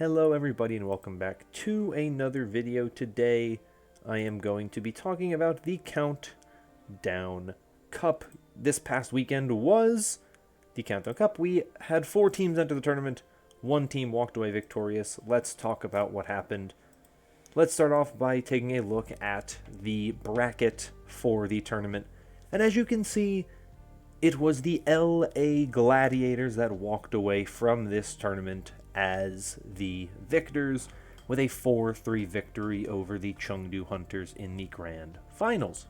Hello everybody and welcome back to another video. Today I am going to be talking about the Countdown Cup. This past weekend was the Countdown Cup. We had 4 teams enter the tournament. 1 team walked away victorious. Let's talk about what happened. Let's start off by taking a look at the bracket for the tournament. And as you can see, it was the LA Gladiators that walked away from this tournament as the victors with a 4-3 victory over the Chengdu Hunters in the Grand Finals.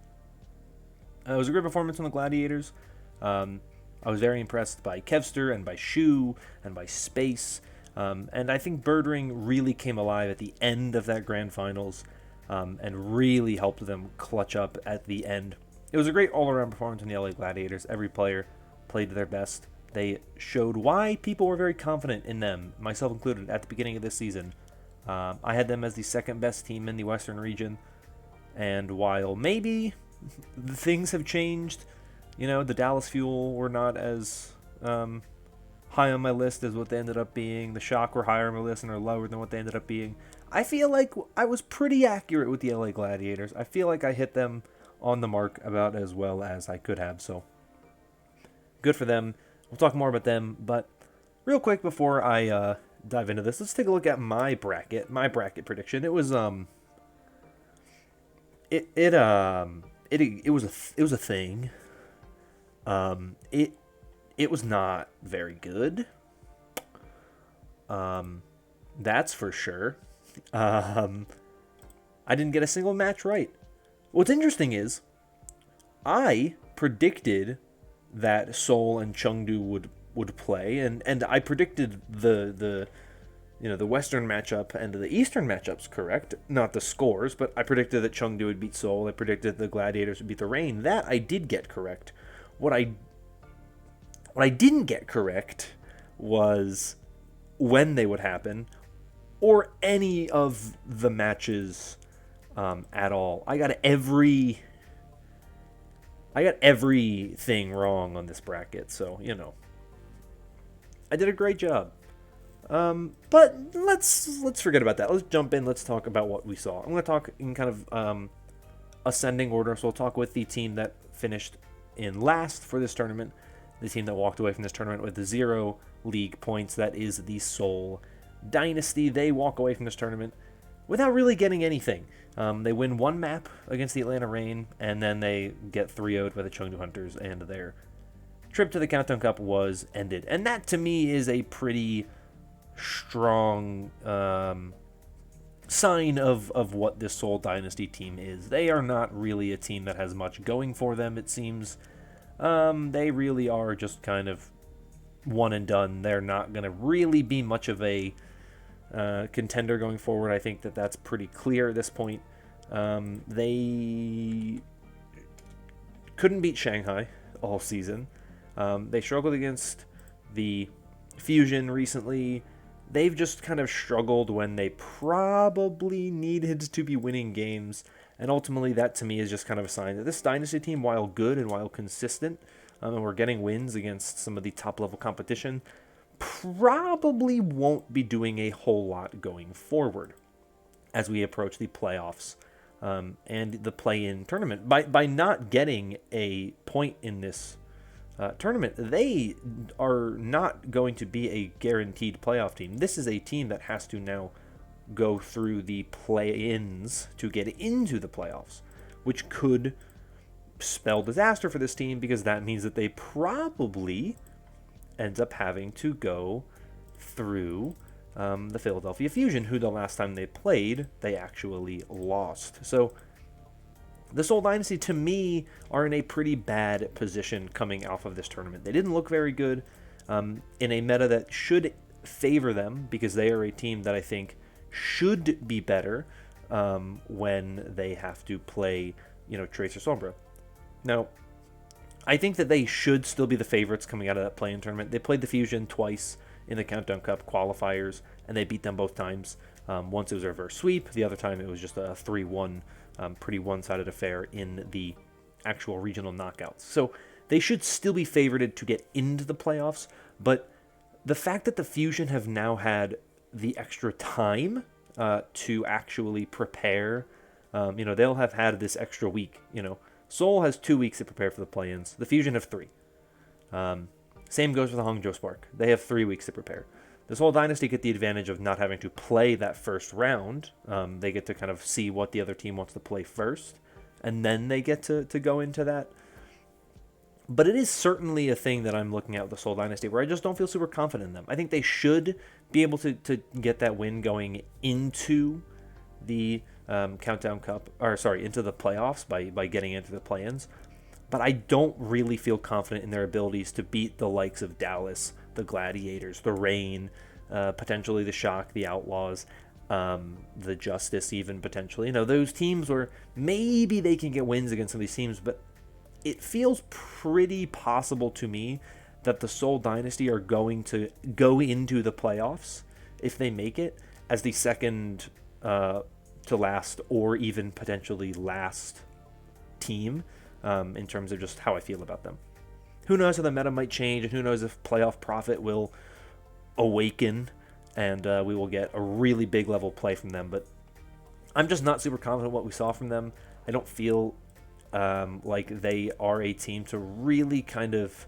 It was a great performance from the Gladiators. I was very impressed by Kevster and by Shu and by Space. And I think Birdring really came alive at the end of that Grand Finals and really helped them clutch up at the end. It was a great all-around performance from the LA Gladiators. Every player played their best. They showed why people were very confident in them, myself included, at the beginning of this season. I had them as the second best team in the Western region, and while maybe things have changed, you know, the Dallas Fuel were not as high on my list as what they ended up being. The Shock were higher on my list and are lower than what they ended up being. I feel like I was pretty accurate with the LA Gladiators. I feel like I hit them on the mark about as well as I could have, so good for them. We'll talk more about them, but real quick before I dive into this, let's take a look at my bracket prediction. It was it was a thing. It was not very good. That's for sure. I didn't get a single match right. What's interesting is I predicted that Seoul and Chengdu would play, and I predicted the Western matchup and the Eastern matchups correct, not the scores, but I predicted that Chengdu would beat Seoul. I predicted the Gladiators would beat the Rain. That I did get correct. What I didn't get correct was when they would happen, or any of the matches at all. I got everything wrong on this bracket, so, you know, I did a great job. But let's forget about that. Let's jump in. Let's talk about what we saw. I'm going to talk in kind of ascending order, so we'll talk with the team that finished in last for this tournament, the team that walked away from this tournament with the 0 league points. That is the Seoul Dynasty. They walk away from this tournament without really getting anything. They win 1 map against the Atlanta Rain, and then they get 3-0'd by the Chengdu Hunters, and their trip to the Countdown Cup was ended. And that, to me, is a pretty strong sign of what this Seoul Dynasty team is. They are not really a team that has much going for them, it seems. They really are just kind of one and done. They're not going to really be much of a contender going forward. I think that that's pretty clear at this point. They couldn't beat Shanghai all season. They struggled against the Fusion recently. They've just kind of struggled when they probably needed to be winning games. And ultimately, that to me is just kind of a sign that this Dynasty team, while good and while consistent, and we're getting wins against some of the top-level competition, probably won't be doing a whole lot going forward as we approach the playoffs and the play-in tournament. By not getting a point in this tournament, they are not going to be a guaranteed playoff team. This is a team that has to now go through the play-ins to get into the playoffs, which could spell disaster for this team, because that means that they probably ends up having to go through the Philadelphia Fusion, who the last time they played, they actually lost. So the Seoul Dynasty, to me, are in a pretty bad position coming off of this tournament. They didn't look very good in a meta that should favor them, because they are a team that I think should be better when they have to play, Tracer Sombra. Now, I think that they should still be the favorites coming out of that play-in tournament. They played the Fusion twice in the Countdown Cup qualifiers, and they beat them both times. Once it was a reverse sweep, the other time it was just a 3-1, pretty one-sided affair in the actual regional knockouts. So they should still be favorited to get into the playoffs, but the fact that the Fusion have now had the extra time to actually prepare. They'll have had this extra week. Seoul has 2 weeks to prepare for the play-ins. The Fusion have 3. Same goes for the Hangzhou Spark. They have 3 weeks to prepare. This whole Dynasty get the advantage of not having to play that first round. They get to kind of see what the other team wants to play first, and then they get to go into that. But it is certainly a thing that I'm looking at with the Seoul Dynasty where I just don't feel super confident in them. I think they should be able to get that win going into the Countdown Cup, into the playoffs by getting into the play-ins. But I don't really feel confident in their abilities to beat the likes of Dallas, the Gladiators, the Reign, potentially the Shock, the Outlaws, the Justice even potentially. Those teams where maybe they can get wins against some of these teams, but it feels pretty possible to me that the Seoul Dynasty are going to go into the playoffs, if they make it, as the second to last or even potentially last team in terms of just how I feel about them. Who knows how the meta might change, and who knows if playoff profit will awaken and we will get a really big level play from them. But I'm just not super confident in what we saw from them. I don't feel like they are a team to really kind of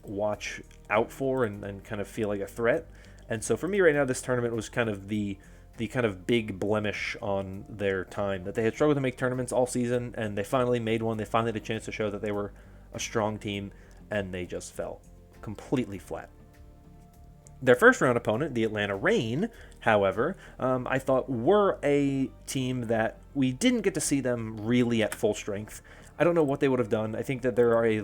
watch out for and kind of feel like a threat. And so for me right now, this tournament was kind of the kind of big blemish on their time, that they had struggled to make tournaments all season, and they finally made one. They finally had a chance to show that they were a strong team, and they just fell completely flat. Their first round opponent, the Atlanta Reign, however, I thought were a team that we didn't get to see them really at full strength. I don't know what they would have done. I think that there's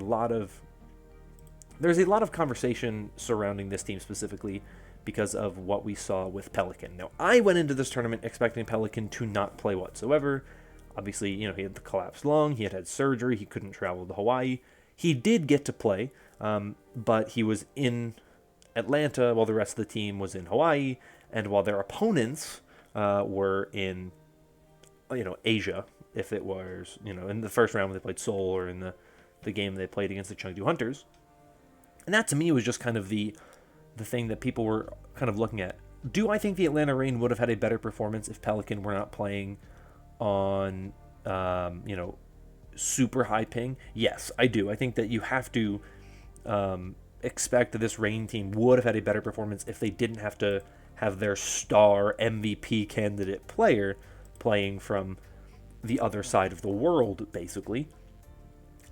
a lot of conversation surrounding this team specifically because of what we saw with Pelican. Now, I went into this tournament expecting Pelican to not play whatsoever. Obviously, he had the collapsed lung, he had surgery, he couldn't travel to Hawaii. He did get to play, but he was in Atlanta while the rest of the team was in Hawaii, and while their opponents were in Asia, if it was in the first round when they played Seoul, or in the game they played against the Chengdu Hunters. And that to me was just kind of the thing that people were kind of looking at. Do I think the Atlanta Reign would have had a better performance if Pelican were not playing on super high ping? Yes, I do. I think that you have to expect that this Reign team would have had a better performance if they didn't have to have their star MVP candidate player playing from the other side of the world, basically.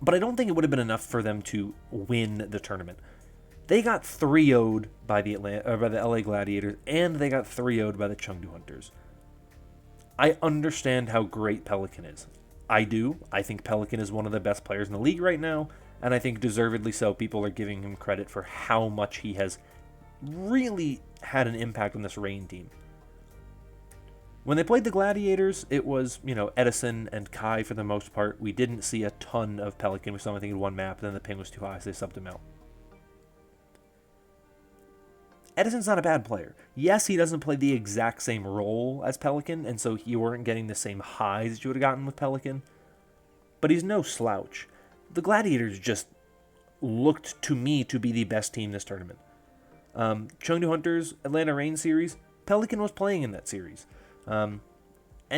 But I don't think it would have been enough for them to win the tournament. They got 3-0'd by the LA Gladiators, and they got 3-0'd by the Chengdu Hunters. I understand how great Pelican is. I do. I think Pelican is one of the best players in the league right now, and I think deservedly so. People are giving him credit for how much he has really had an impact on this Reign team. When they played the Gladiators, it was, Edison and Kai for the most part. We didn't see a ton of Pelican. We saw him, I think, in one map, and then the ping was too high, so they subbed him out. Edison's not a bad player. Yes, he doesn't play the exact same role as Pelican, and so you weren't getting the same highs that you would have gotten with Pelican. But he's no slouch. The Gladiators just looked to me to be the best team this tournament. Chengdu Hunters, Atlanta Reign series, Pelican was playing in that series. And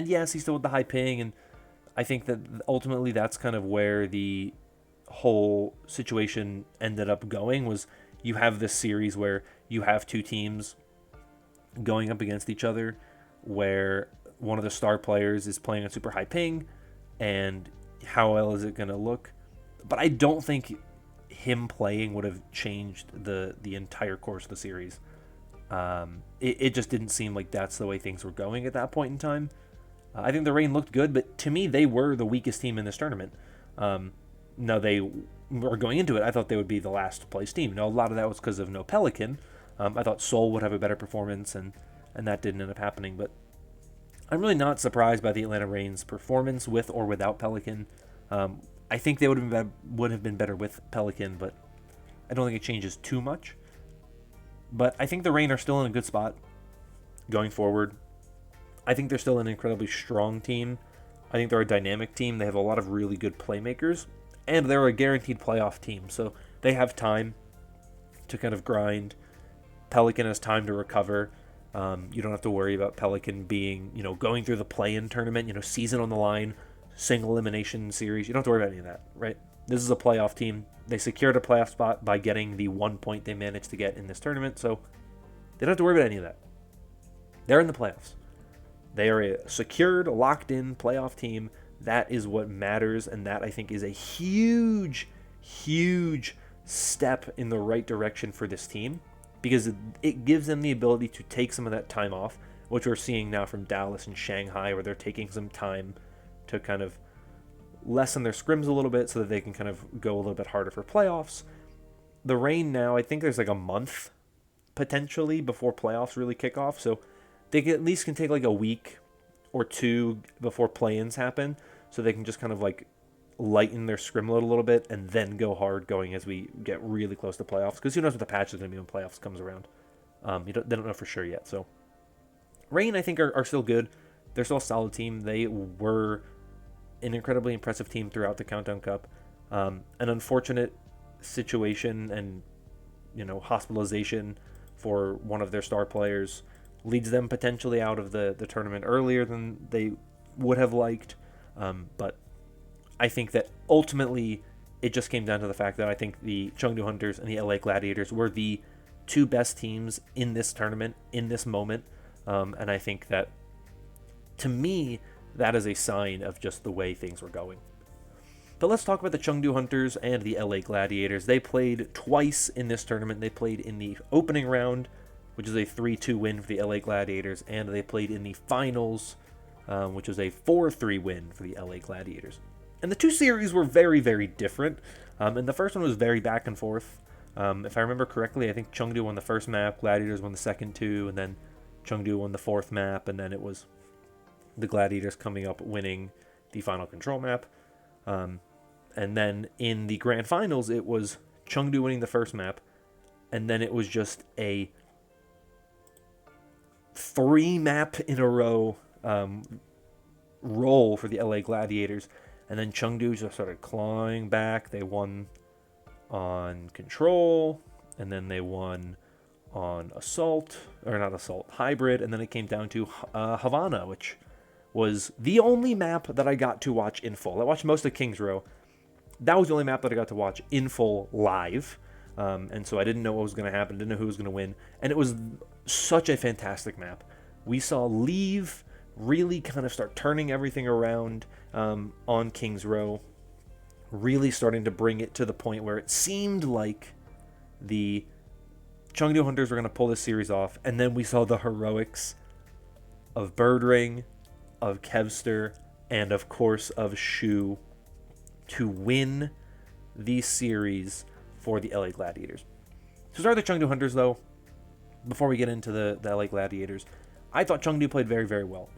yes, he's still with the high ping, and I think that ultimately that's kind of where the whole situation ended up going, was you have this series where you have two teams going up against each other, where one of the star players is playing on super high ping, and how well is it going to look? But I don't think him playing would have changed the entire course of the series. It just didn't seem like that's the way things were going at that point in time. I think the Reign looked good, but to me, they were the weakest team in this tournament. No, they were going into it. I thought they would be the last place team. Now, a lot of that was because of no Pelican. I thought Seoul would have a better performance, and that didn't end up happening. But I'm really not surprised by the Atlanta Reign's performance with or without Pelican. I think they would have been better with Pelican, but I don't think it changes too much. But I think the Reign are still in a good spot going forward. I think they're still an incredibly strong team. I think they're a dynamic team. They have a lot of really good playmakers, and they're a guaranteed playoff team, so they have time to kind of grind. Pelican has time to recover. You don't have to worry about Pelican being, going through the play-in tournament, season on the line, single elimination series. You don't have to worry about any of that, right? This is a playoff team. They secured a playoff spot by getting the 1 point they managed to get in this tournament, so they don't have to worry about any of that. They're in the playoffs. They are a secured, locked-in playoff team. That is what matters, and that, I think, is a huge, huge step in the right direction for this team, because it gives them the ability to take some of that time off, which we're seeing now from Dallas and Shanghai, where they're taking some time to kind of lessen their scrims a little bit so that they can kind of go a little bit harder for playoffs. The Reign now, I think there's like a month potentially before playoffs really kick off, so they at least can take like a week or two before play-ins happen, so they can just kind of like lighten their scrim load a little bit and then go hard going as we get really close to playoffs, because who knows what the patch is going to be when playoffs comes around. They don't know for sure yet. So Reign, I think, are still good. They're still a solid team. They were an incredibly impressive team throughout the Countdown Cup. An unfortunate situation and hospitalization for one of their star players leads them potentially out of the tournament earlier than they would have liked. But I think that ultimately it just came down to the fact that I think the Chengdu Hunters and the LA Gladiators were the two best teams in this tournament, in this moment. And I think that, to me, that is a sign of just the way things were going. But let's talk about the Chengdu Hunters and the LA Gladiators. They played twice in this tournament. They played in the opening round, which is a 3-2 win for the LA Gladiators, and they played in the finals, which was a 4-3 win for the LA Gladiators. And the two series were very, very different. And the first one was very back and forth. If I remember correctly, I think Chengdu won the first map, Gladiators won the second two, and then Chengdu won the fourth map, and then it was the Gladiators coming up winning the final control map. And then in the grand finals, it was Chengdu winning the first map, and then it was just a 3-map in a row roll for the LA Gladiators. And then Chengdu just started clawing back. They won on control, and then they won on assault, or not assault, hybrid, and then it came down to Havana, which was the only map that I got to watch in full. I watched most of King's Row. That was the only map that I got to watch in full live, and so I didn't know what was going to happen, didn't know who was going to win, and it was such a fantastic map. We saw Leave really kind of start turning everything around on King's Row, really starting to bring it to the point where it seemed like the Chengdu Hunters were going to pull this series off, and then we saw the heroics of Birdring, of Kevster, and of course of Shu to win the series for the LA Gladiators. To start the Chengdu Hunters, though, before we get into the LA Gladiators, I thought Chengdu played very, very well.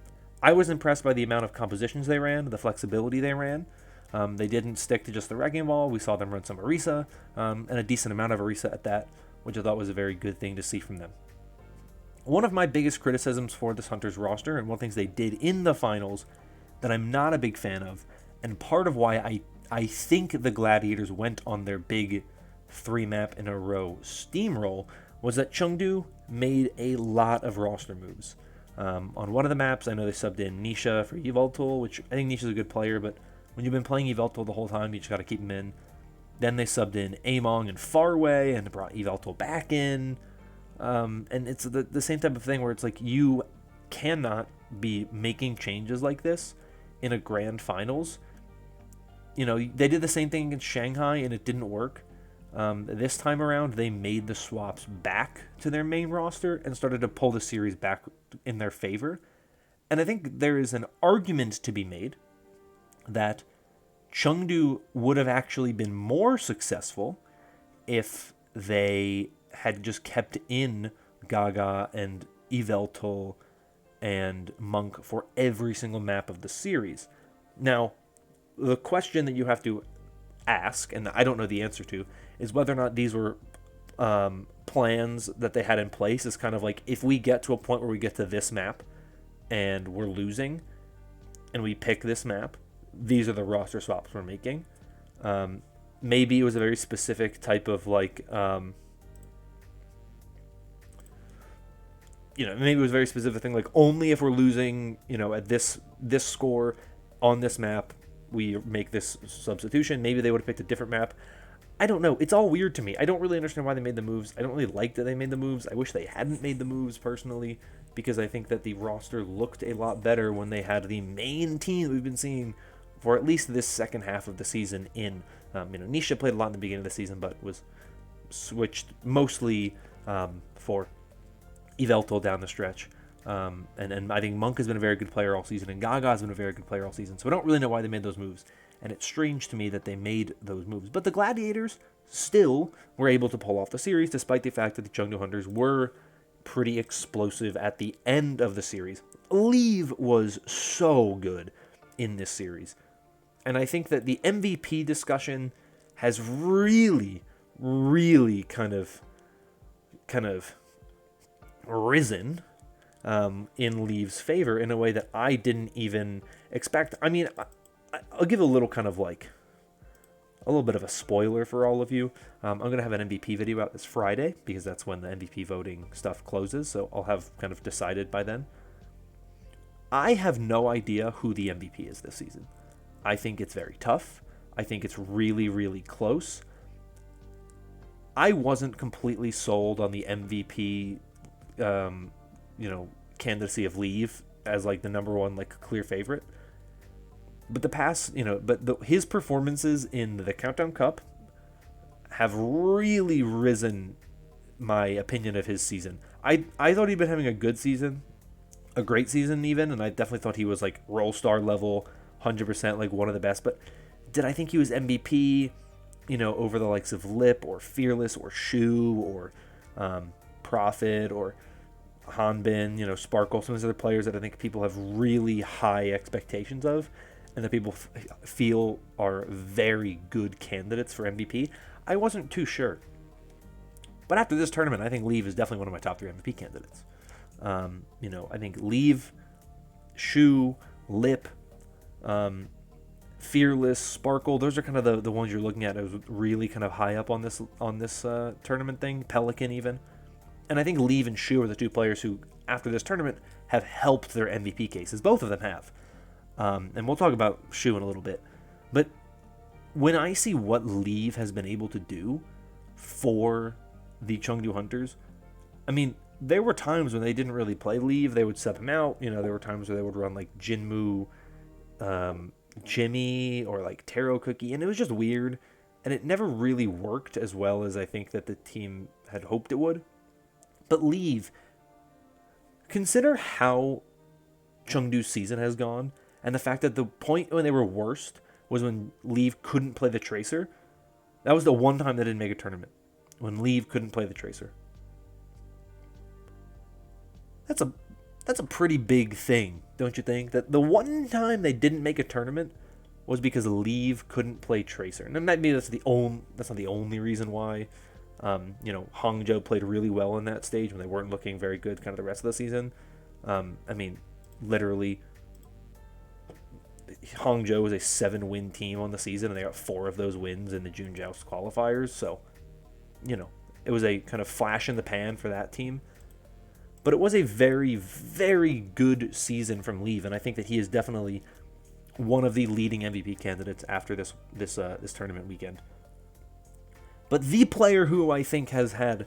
I was impressed by the amount of compositions they ran, the flexibility they ran. They didn't stick to just the wrecking ball. We saw them run some Orisa, and a decent amount of Orisa at that, which I thought was a very good thing to see from them. One of my biggest criticisms for this Hunters roster, and one of the things they did in the finals that I'm not a big fan of, and part of why I think the Gladiators went on their big 3-map in a row steamroll, was that Chengdu made a lot of roster moves. On one of the maps, I know they subbed in Nisha for Yveltal, which I think Nisha's a good player, but when you've been playing Yveltal the whole time, you just got to keep him in. Then they subbed in Among and Farway and brought Yveltal back in. And it's the same type of thing where it's like you cannot be making changes like this in a grand finals. They did the same thing against Shanghai and it didn't work. This time around, they made the swaps back to their main roster and started to pull the series back in their favor. And I think there is an argument to be made that Chengdu would have actually been more successful if they had just kept in Gaga and Yveltal and Monk for every single map of the series. Now, the question that you have to ask, and I don't know the answer to, is whether or not these were plans that they had in place. Is kind of like, if we get to a point where we get to this map and we're losing and we pick this map, these are the roster swaps we're making. Maybe it was a very specific type of maybe it was a very specific thing, like only if we're losing, at this score on this map, we make this substitution. Maybe they would have picked a different map. I don't know. It's all weird to me. I don't really understand why they made the moves. I don't really like that they made the moves. I wish they hadn't made the moves personally, because I think that the roster looked a lot better when they had the main team that we've been seeing for at least this second half of the season in. Nisha played a lot in the beginning of the season, but was switched mostly for Yveltal down the stretch. And I think Monk has been a very good player all season, and Gaga has been a very good player all season. So I don't really know why they made those moves. And it's strange to me that they made those moves. But the Gladiators still were able to pull off the series, despite the fact that the Chengdu Hunters were pretty explosive at the end of the series. Leave was so good in this series. And I think that the MVP discussion has really, really kind of risen in Leave's favor in a way that I didn't even expect. I mean, I'll give a little kind of like a little bit of a spoiler for all of you. I'm going to have an MVP video out this Friday, because that's when the MVP voting stuff closes. So I'll have kind of decided by then. I have no idea who the MVP is this season. I think it's very tough. I think it's really, really close. I wasn't completely sold on the MVP, candidacy of Leave as like the number one, like clear favorite. But his performances in the Countdown Cup have really risen my opinion of his season. I thought he'd been having a good season, a great season even, and I definitely thought he was like Roll Star level, 100% like one of the best. But did I think he was MVP, over the likes of Lip or Fearless or Shu or Prophet or Hanbin, Sparkle, some of these other players that I think people have really high expectations of, and that people feel are very good candidates for MVP? I wasn't too sure. But after this tournament, I think Leave is definitely one of my top 3 MVP candidates. I think Leave, Shu, Lip, Fearless, Sparkle, those are kind of the ones you're looking at as really kind of high up on this tournament thing. Pelican even. And I think Leave and Shu are the 2 players who, after this tournament, have helped their MVP cases. Both of them have. And we'll talk about Shu in a little bit. But when I see what Leave has been able to do for the Chengdu Hunters, I mean, there were times when they didn't really play Leave. They would sub him out. There were times where they would run like Jinmu, Jimmy, or like Taro Cookie. And it was just weird. And it never really worked as well as I think that the team had hoped it would. But Leave, consider how Chengdu's season has gone, and the fact that the point when they were worst was when Leave couldn't play the Tracer. That was the one time they didn't make a tournament, when Leave couldn't play the Tracer. That's a pretty big thing, don't you think? That the one time they didn't make a tournament was because Leave couldn't play Tracer. And maybe that's not the only reason why. Hangzhou played really well in that stage when they weren't looking very good kind of the rest of the season. Literally, Hangzhou was a 7-win team on the season, and they got 4 of those wins in the June Joust qualifiers. So, it was a kind of flash in the pan for that team. But it was a very, very good season from Leave, and I think that he is definitely one of the leading MVP candidates after this tournament weekend. But the player who I think has had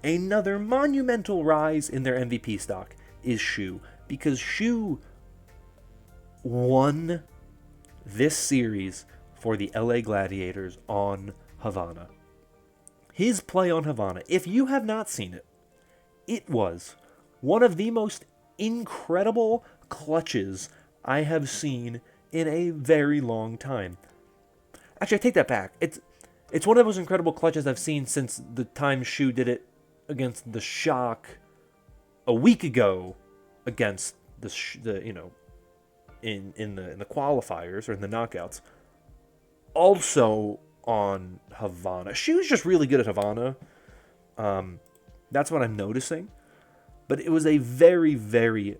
another monumental rise in their MVP stock is Shu, because Shu won this series for the LA Gladiators on Havana. His play on Havana, if you have not seen it, it was one of the most incredible clutches I have seen in a very long time. Actually, I take that back. It's one of the most incredible clutches I've seen since the time Shu did it against the Shock a week ago against in the qualifiers or in the knockouts. Also on Havana. Shu's just really good at Havana. That's what I'm noticing. But it was a very, very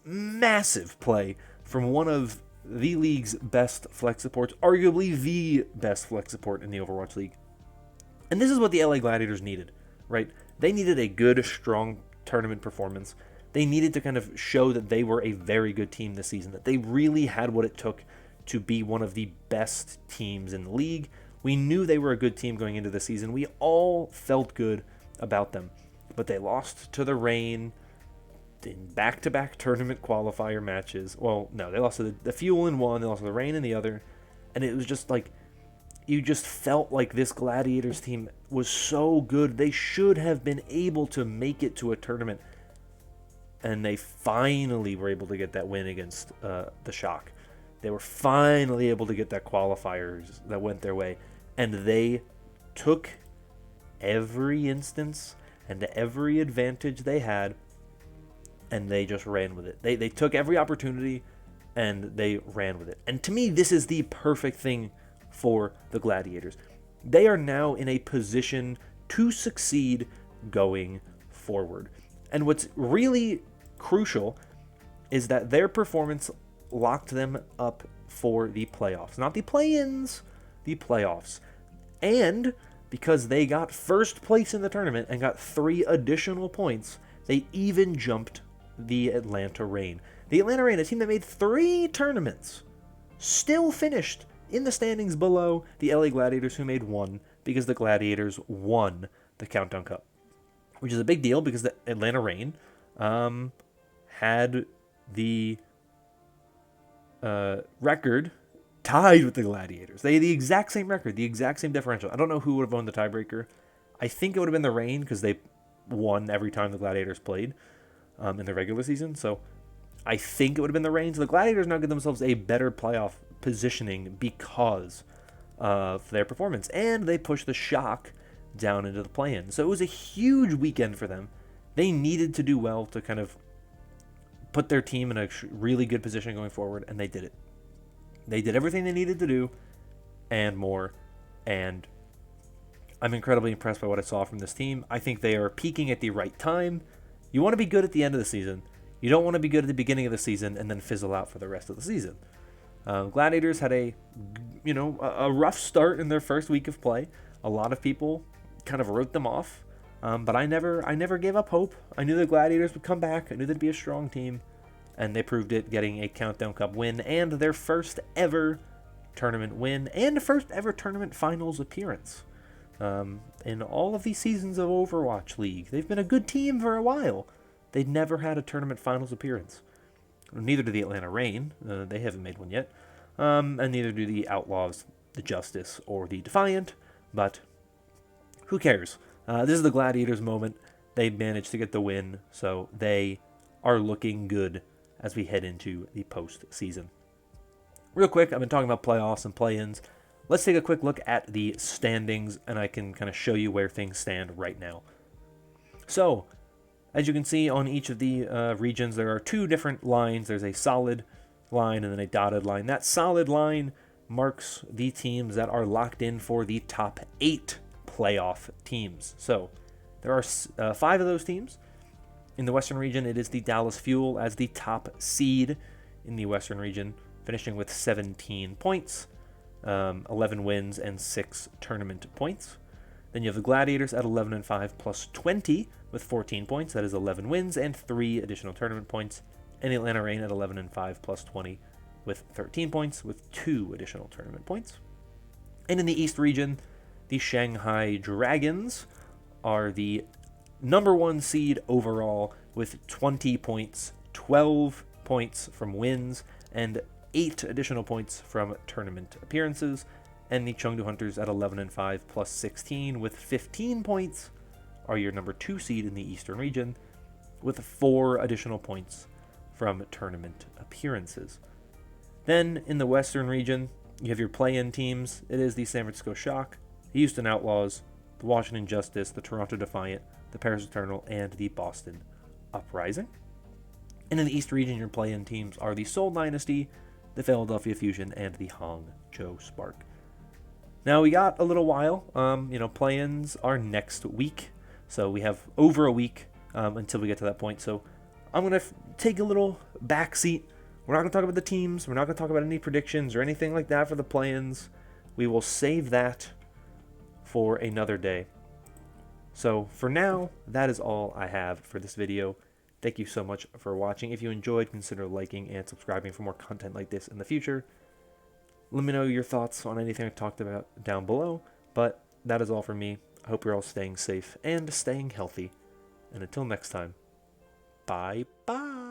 massive play from one of the league's best flex supports, arguably the best flex support in the Overwatch League. And this is what the LA Gladiators needed, right? They needed a good, strong tournament performance. They needed to kind of show that they were a very good team this season, that they really had what it took to be one of the best teams in the league. We knew they were a good team going into the season. We all felt good about them. But they lost to the Reign in back-to-back tournament qualifier matches. Well, no, they lost to the Fuel in one, they lost to the Reign in the other. And it was just like, you just felt like this Gladiators team was so good. They should have been able to make it to a tournament. And they finally were able to get that win against the Shock. They were finally able to get that qualifiers that went their way. And they took every instance and every advantage they had, and they just ran with it. They took every opportunity, and they ran with it. And to me, this is the perfect thing for the Gladiators. They are now in a position to succeed going forward. And what's really crucial is that their performance locked them up for the playoffs. Not the play-ins, the playoffs. And because they got first place in the tournament and got 3 additional points, they even jumped the Atlanta Reign. The Atlanta Reign, a team that made 3 tournaments, still finished in the standings below the LA Gladiators, who made 1, because the Gladiators won the Countdown Cup. Which is a big deal because the Atlanta Reign had the record tied with the Gladiators. They had the exact same record, the exact same differential. I don't know who would have won the tiebreaker. I think it would have been the Reign because they won every time the Gladiators played in the regular season. So I think it would have been the Reign. So the Gladiators now give themselves a better playoff positioning because of their performance. And they pushed the Shock down into the play-in. So it was a huge weekend for them. They needed to do well to kind of put their team in a really good position going forward, and they did it. They did everything they needed to do and more, and I'm incredibly impressed by what I saw from this team. I think they are peaking at the right time. You want to be good at the end of the season. You don't want to be good at the beginning of the season and then fizzle out for the rest of the season. Gladiators had a rough start in their first week of play. A lot of people kind of wrote them off. But I never gave up hope. I knew the Gladiators would come back. I knew they'd be a strong team. And they proved it, getting a Countdown Cup win and their first ever tournament win and first ever tournament finals appearance. In all of these seasons of Overwatch League, they've been a good team for a while. They'd never had a tournament finals appearance. Neither do the Atlanta Reign. They haven't made one yet. And neither do the Outlaws, the Justice, or the Defiant. But who cares? This is the Gladiators moment. They managed to get the win, so they are looking good as we head into the postseason. Real quick, I've been talking about playoffs and play-ins. Let's take a quick look at the standings, and I can kind of show you where things stand right now. So, as you can see on each of the regions, there are 2 different lines. There's a solid line and then a dotted line. That solid line marks the teams that are locked in for the top 8 playoff teams. So there are 5 of those teams. In the Western region, it is the Dallas Fuel as the top seed in the Western region, finishing with 17 points, 11 wins, and 6 tournament points. Then you have the Gladiators at 11-5 plus 20 with 14 points. That is 11 wins and 3 additional tournament points. And the Atlanta Reign at 11-5 plus 20 with 13 points with 2 additional tournament points. And in the East region, the Shanghai Dragons are the number 1 seed overall with 20 points, 12 points from wins, and 8 additional points from tournament appearances. And the Chengdu Hunters at 11-5 plus 16 with 15 points are your number 2 seed in the Eastern region with 4 additional points from tournament appearances. Then in the Western region, you have your play-in teams. It is the San Francisco Shock, the Houston Outlaws, the Washington Justice, the Toronto Defiant, the Paris Eternal, and the Boston Uprising. And in the East region, your play-in teams are the Seoul Dynasty, the Philadelphia Fusion, and the Hangzhou Spark. Now, we got a little while. Play-ins are next week, so we have over a week until we get to that point. So I'm going to take a little backseat. We're not going to talk about the teams. We're not going to talk about any predictions or anything like that for the play-ins. We will save that for another day. So for now, that is all I have for this video. Thank you so much for watching. If you enjoyed, consider liking and subscribing for more content like this in the future. Let me know your thoughts on anything I talked about down below, but that is all from me. I hope you're all staying safe and staying healthy. And until next time, bye-bye.